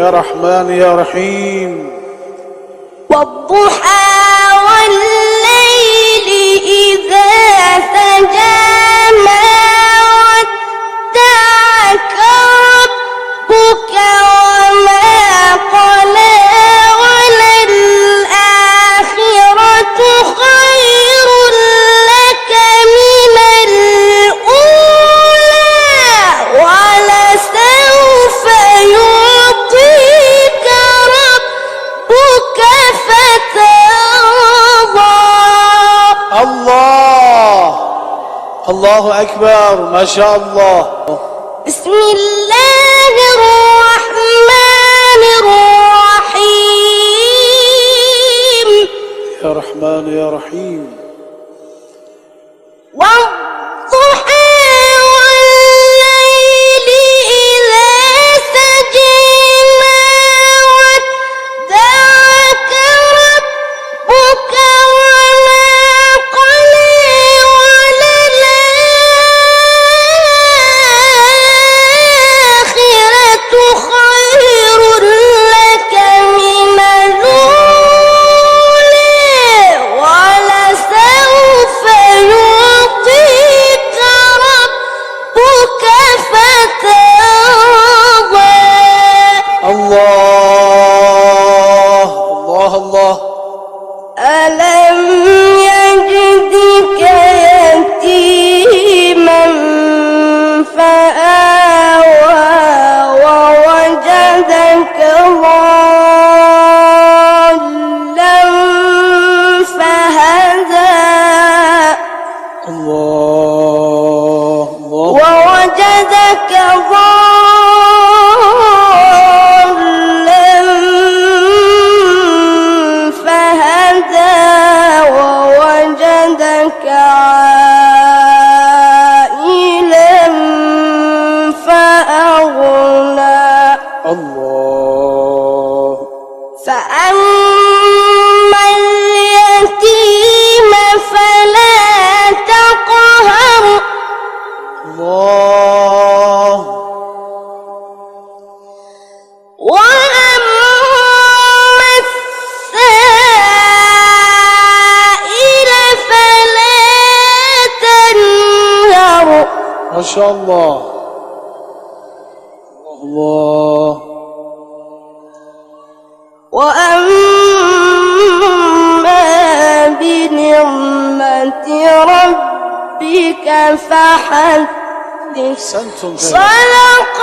يا رحمن يا رحيم. والضحى والليل إذا سجى ما ودعك ربك وما قلى وللآخرة خير لك من الأولى ولسوف يعطيك ربك فترضى. الله أكبر ما شاء الله. بسم الله الرحمن الرحيم. يا رحمن يا رحيم. والضحى والليل إذا سجى ما ودعك ربك وما قلى وللآخرة خير لك من الأولى ولسوف يعطيك ربك فترضى. الله. ألم يجدك يتيما فآوى ووجدك ضالا فهدى ووجدك ضالا فهدى ووجدك عائلا فأغنى. فأما اليتيم فلا تقهر وأما السائل فلا تنهر. ما شاء الله. وأما بنعمة ربك فحدث. أحسنتم. صدق